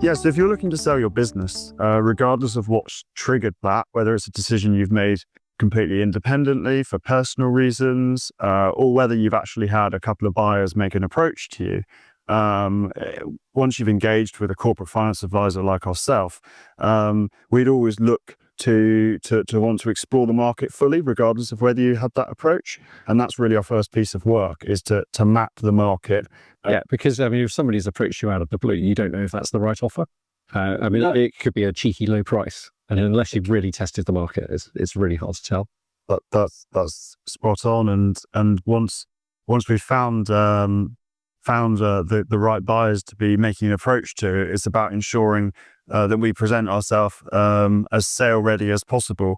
Yeah, so if you're looking to sell your business, regardless of what's triggered that, whether it's a decision you've made completely independently for personal reasons, or whether you've actually had a couple of buyers make an approach to you, once you've engaged with a corporate finance advisor like ourselves, we'd always look to want to explore the market fully, regardless of whether you had that approach. And that's really our first piece of work, is to map the market. Yeah, because if somebody's approached you out of the blue, you don't know if that's the right offer. It could be a cheeky low price, and unless you've really tested the market, it's really hard to tell. But that's spot on. And once we've found the right buyers to be making an approach to, it's about ensuring that we present ourselves as sale ready as possible.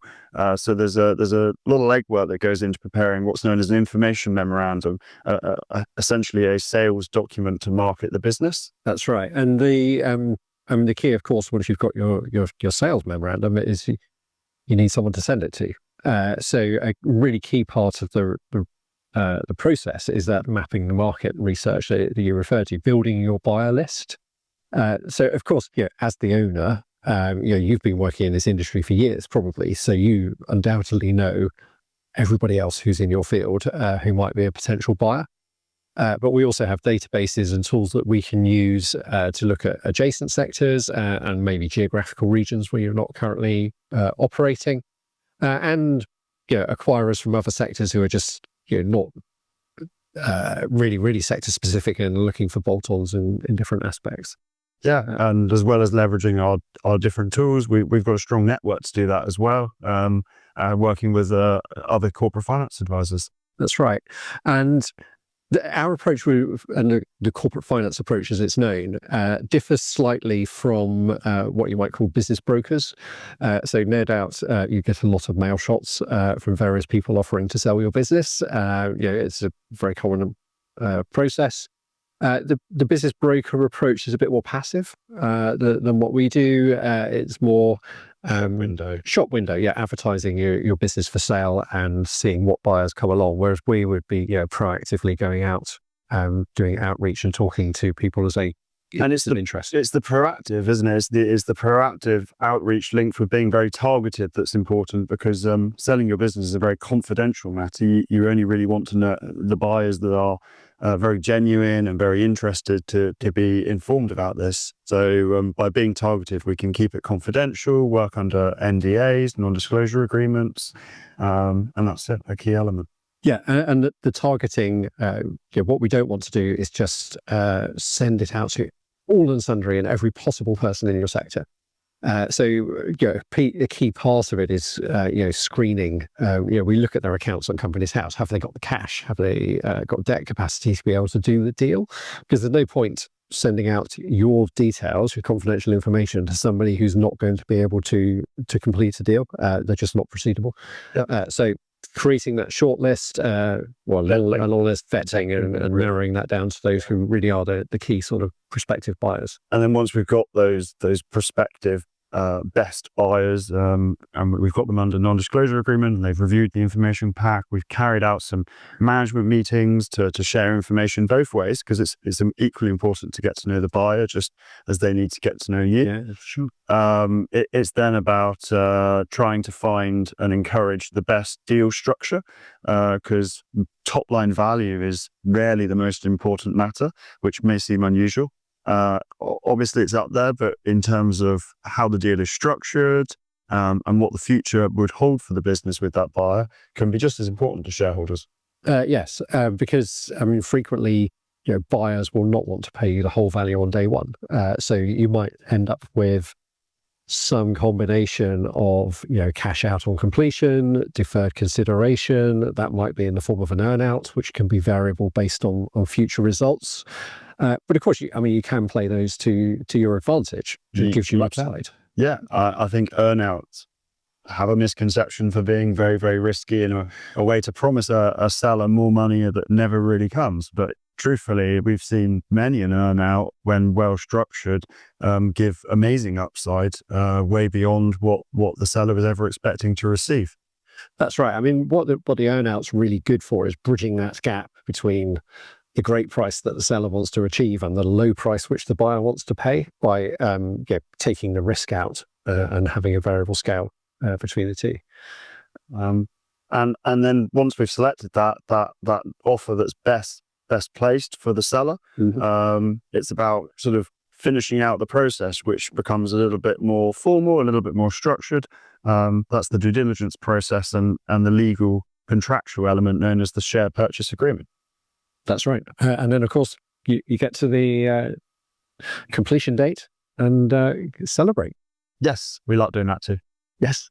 So there's a lot of legwork that goes into preparing what's known as an information memorandum, essentially a sales document to market the business. That's right. And the key, of course, once you've got your sales memorandum, is you need someone to send it to. So a really key part of the process is that mapping the market research that you refer to, building your buyer list. So, of course, as the owner, you've been working in this industry for years, probably, so you undoubtedly know everybody else who's in your field who might be a potential buyer. But we also have databases and tools that we can use to look at adjacent sectors and maybe geographical regions where you're not currently operating, and acquirers from other sectors who are just not really, really sector specific and looking for bolt-ons in different aspects. Yeah, and as well as leveraging our different tools, we've got a strong network to do that as well, working with other corporate finance advisors. That's right. And our approach, and the corporate finance approach as it's known, differs slightly from what you might call business brokers. So no doubt you get a lot of mail shots from various people offering to sell your business. It's a very common process. The business broker approach is a bit more passive than what we do. It's more shop window, advertising your business for sale and seeing what buyers come along. Whereas we would be proactively going out, doing outreach and talking to people as an interest. It's the proactive, isn't it? It's the proactive outreach linked with being very targeted that's important, because selling your business is a very confidential matter. You only really want to know the buyers that are very genuine and very interested to be informed about this. So by being targeted, we can keep it confidential, work under NDAs, non-disclosure agreements, and that's a key element. Yeah, and the targeting, what we don't want to do is just send it out to all and sundry and every possible person in your sector. So a key part of it is screening. We look at their accounts on Companies House. Have they got the cash? Have they got debt capacity to be able to do the deal? Because there's no point sending out your details, your confidential information, to somebody who's not going to be able to complete a deal. They're just not proceedable. Yep. So creating that short list, and all this vetting and narrowing that down to those who really are the key sort of prospective buyers. And then once we've got those prospective best buyers, and we've got them under non-disclosure agreement, and they've reviewed the information pack, we've carried out some management meetings to share information both ways, because it's equally important to get to know the buyer just as they need to get to know you. Yeah, sure. It's then about trying to find and encourage the best deal structure, because top line value is rarely the most important matter, which may seem unusual. Obviously it's up there, but in terms of how the deal is structured, and what the future would hold for the business with that buyer, can be just as important to shareholders. Yes, because frequently buyers will not want to pay you the whole value on day one. So you might end up with some combination of cash out on completion, deferred consideration. That might be in the form of an earnout, which can be variable based on future results. But of course, you can play those to your advantage. It gives you upside. Yeah, I think earnouts have a misconception for being very, very risky and a way to promise a seller more money that never really comes. But truthfully, we've seen many an earnout, when well structured, give amazing upside, way beyond what the seller was ever expecting to receive. That's right. What the earnout's really good for is bridging that gap between the great price that the seller wants to achieve and the low price which the buyer wants to pay by taking the risk out and having a variable scale between the two. And then once we've selected that offer that's best placed for the seller, it's about sort of finishing out the process, which becomes a little bit more formal, a little bit more structured. That's the due diligence process and the legal contractual element known as the share purchase agreement. That's right. And then, of course, you get to the completion date and celebrate. Yes, we like doing that too. Yes.